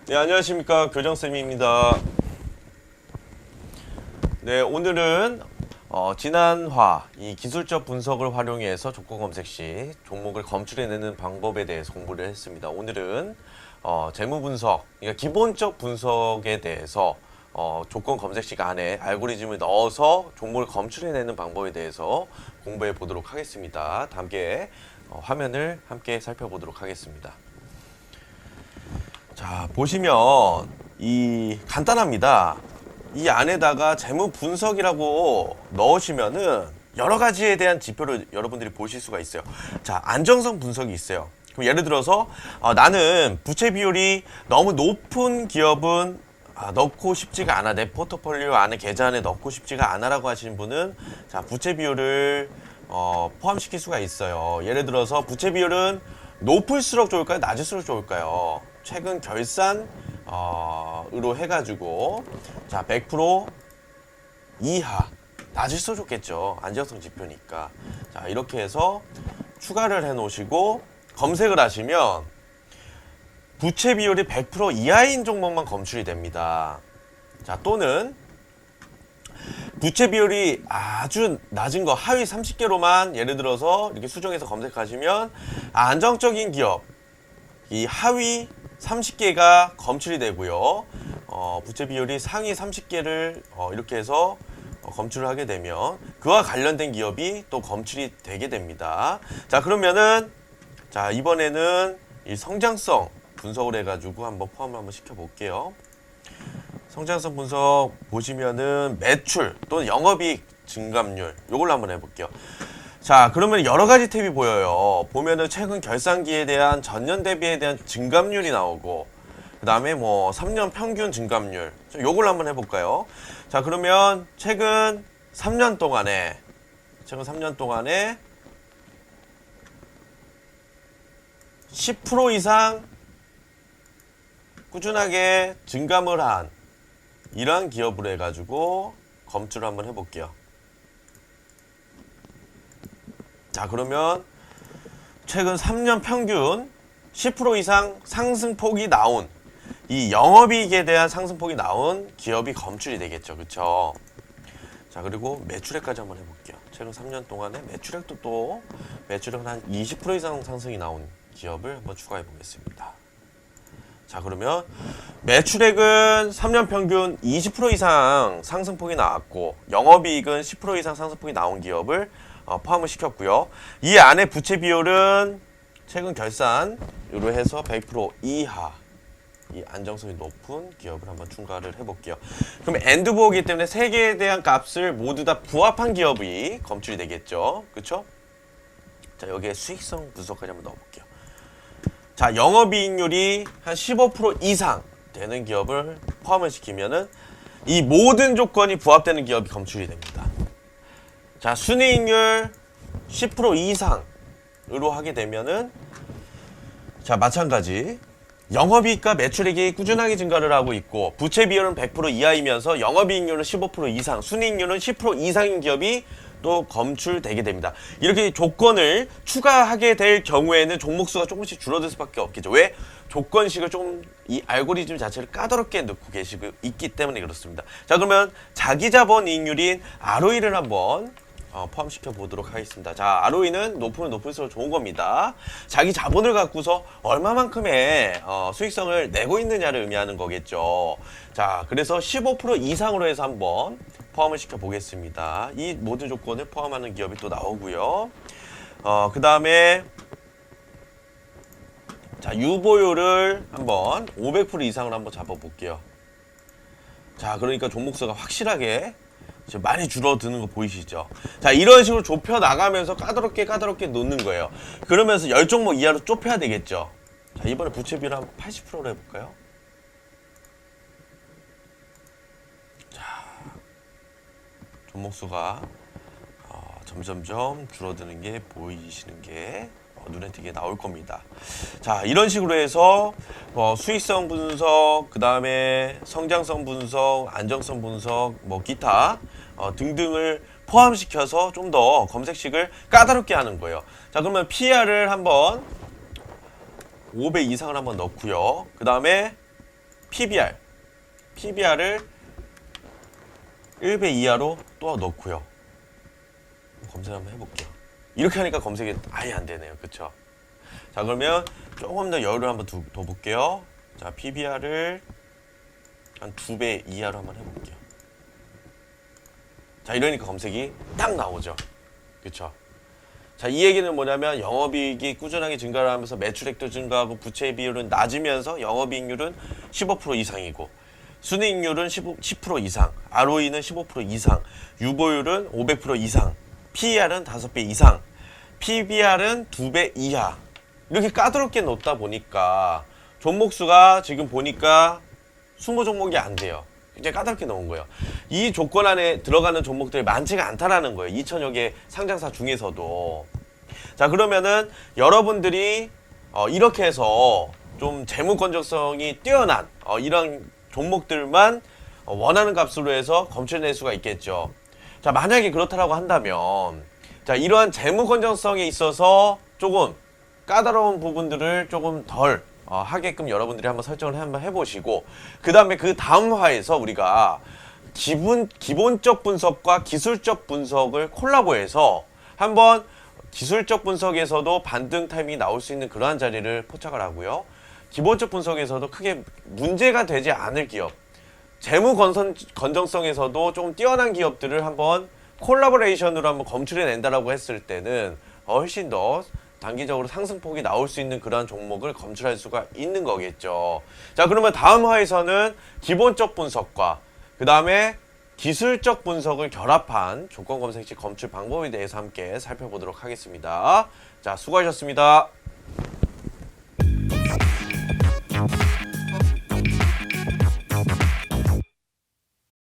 네, 안녕하십니까. 교정쌤입니다. 네, 오늘은 지난화 이 기술적 분석을 활용해서 조건 검색 시 종목을 검출해내는 방법에 대해서 공부를 했습니다. 오늘은 재무 분석, 그러니까 기본적 분석에 대해서 조건 검색 시간에 알고리즘을 넣어서 종목을 검출해내는 방법에 대해서 공부해 보도록 하겠습니다. 함께 화면을 함께 살펴보도록 하겠습니다. 자, 보시면 이 간단합니다. 이 안에다가 재무 분석이라고 넣으시면은 여러 가지에 대한 지표를 여러분들이 보실 수가 있어요. 자, 안정성 분석이 있어요. 그럼 예를 들어서 나는 부채 비율이 너무 높은 기업은 넣고 싶지가 않아. 내 포트폴리오 안에 계좌 안에 넣고 싶지가 않아라고 하시는 분은 자, 부채 비율을 포함시킬 수가 있어요. 예를 들어서 부채 비율은 높을수록 좋을까요? 낮을수록 좋을까요? 최근 결산 으로 해가지고 자 100% 이하 낮을수록 좋겠죠. 안정성 지표니까. 자 이렇게 해서 추가를 해 놓으시고 검색을 하시면 부채 비율이 100% 이하인 종목만 검출이 됩니다. 자 또는 부채 비율이 아주 낮은 거 하위 30개로만 예를 들어서 이렇게 수정해서 검색하시면 안정적인 기업 이 하위 30개가 검출이 되고요. 부채 비율이 상위 30개를 이렇게 해서 검출을 하게 되면 그와 관련된 기업이 또 검출이 되게 됩니다. 자 그러면은 자 이번에는 이 성장성 분석을 해가지고 한번 포함을 한번 시켜볼게요. 성장성 분석 보시면은 매출 또는 영업이익 증감률 요걸로 한번 해볼게요. 자 그러면 여러 가지 탭이 보여요. 보면은 최근 결산기에 대한 전년 대비에 대한 증감률이 나오고 그 다음에 뭐 3년 평균 증감률 요걸 한번 해볼까요? 자 그러면 최근 3년 동안에 10% 이상 꾸준하게 증감을 한 이러한 기업으로 해가지고 검출을 한번 해볼게요. 자 그러면 최근 3년 평균 10% 이상 상승폭이 나온 이 영업이익에 대한 상승폭이 나온 기업이 검출이 되겠죠. 그쵸? 자 그리고 매출액까지 한번 해볼게요. 최근 3년 동안에 매출액도 또 매출액은 한 20% 이상 상승이 나온 기업을 한번 추가해 보겠습니다. 자 그러면 매출액은 3년 평균 20% 이상 상승폭이 나왔고 영업이익은 10% 이상 상승폭이 나온 기업을 포함을 시켰고요. 이 안에 부채 비율은 최근 결산으로 해서 100% 이하 이 안정성이 높은 기업을 한번 추가를 해볼게요. 그럼 엔드보기 때문에 세 개에 대한 값을 모두 다 부합한 기업이 검출이 되겠죠. 그렇죠? 자 여기에 수익성 분석까지 한번 넣어볼게요. 자 영업이익률이 한 15% 이상 되는 기업을 포함을 시키면은 이 모든 조건이 부합되는 기업이 검출이 됩니다. 자 순이익률 10% 이상으로 하게 되면은 자 마찬가지 영업이익과 매출액이 꾸준하게 증가를 하고 있고 부채 비율은 100% 이하이면서 영업이익률은 15% 이상 순이익률은 10% 이상인 기업이 또 검출되게 됩니다. 이렇게 조건을 추가하게 될 경우에는 종목수가 조금씩 줄어들 수밖에 없겠죠. 왜? 조건식을 좀 이 알고리즘 자체를 까다롭게 넣고 계시고 있기 때문에 그렇습니다. 자 그러면 자기자본 이익률인 ROE를 한번 포함시켜 보도록 하겠습니다. 자, ROE는 높으면 높을수록 좋은 겁니다. 자기 자본을 갖고서 얼마만큼의 수익성을 내고 있느냐를 의미하는 거겠죠. 자, 그래서 15% 이상으로 해서 한번 포함을 시켜 보겠습니다. 이 모든 조건을 포함하는 기업이 또 나오고요. 그 다음에 자, 유보율을 한번 500% 이상으로 한번 잡아볼게요. 자, 그러니까 종목수가 확실하게 많이 줄어드는 거 보이시죠? 자 이런 식으로 좁혀 나가면서 까다롭게 놓는 거예요. 그러면서 10종목 이하로 좁혀야 되겠죠. 자 이번에 부채 비율 한 80%로 해볼까요? 자 종목수가 점점점 줄어드는 게 보이시는 게 눈에 띄게 나올 겁니다. 자 이런 식으로 해서 수익성 분석, 그 다음에 성장성 분석, 안정성 분석, 뭐 기타 등등을 포함시켜서 좀 더 검색식을 까다롭게 하는 거예요. 자 그러면 PR을 한번 5배 이상을 한번 넣고요. 그 다음에 PBR을 1배 이하로 또 넣고요. 검색 한번 해볼게요. 이렇게 하니까 검색이 아예 안 되네요. 그쵸? 자, 그러면 조금 더 여유를 한번 둬 볼게요. 자, PBR을 한 2배 이하로 한번 해볼게요. 자, 이러니까 검색이 딱 나오죠. 그쵸? 자, 이 얘기는 뭐냐면 영업이익이 꾸준하게 증가를 하면서 매출액도 증가하고 부채 비율은 낮으면서 영업이익률은 15% 이상이고 순이익률은 10% 이상, ROE는 15% 이상, 유보율은 500% 이상, PER은 5배 이상, PBR은 2배 이하. 이렇게 까다롭게 놓다 보니까 종목수가 지금 보니까 20종목이 안 돼요. 굉장히 까다롭게 놓은 거예요. 이 조건 안에 들어가는 종목들이 많지가 않다라는 거예요. 2천여 개 상장사 중에서도. 자, 그러면은 여러분들이 이렇게 해서 좀 재무 건전성이 뛰어난 이런 종목들만 원하는 값으로 해서 검출해낼 수가 있겠죠. 자, 만약에 그렇다라고 한다면 자, 이러한 재무 건전성에 있어서 조금 까다로운 부분들을 조금 덜 하게끔 여러분들이 한번 설정을 한번 해보시고 그 다음에 그 다음 화에서 우리가 기본적 분석과 기술적 분석을 콜라보해서 한번 기술적 분석에서도 반등 타이밍이 나올 수 있는 그러한 자리를 포착을 하고요. 기본적 분석에서도 크게 문제가 되지 않을 기업, 재무 건전성에서도 조금 뛰어난 기업들을 한번 콜라보레이션으로 한번 검출해낸다라고 했을 때는 훨씬 더 단기적으로 상승폭이 나올 수 있는 그러한 종목을 검출할 수가 있는 거겠죠. 자, 그러면 다음 화에서는 기본적 분석과 그 다음에 기술적 분석을 결합한 조건 검색식 검출 방법에 대해서 함께 살펴보도록 하겠습니다. 자, 수고하셨습니다.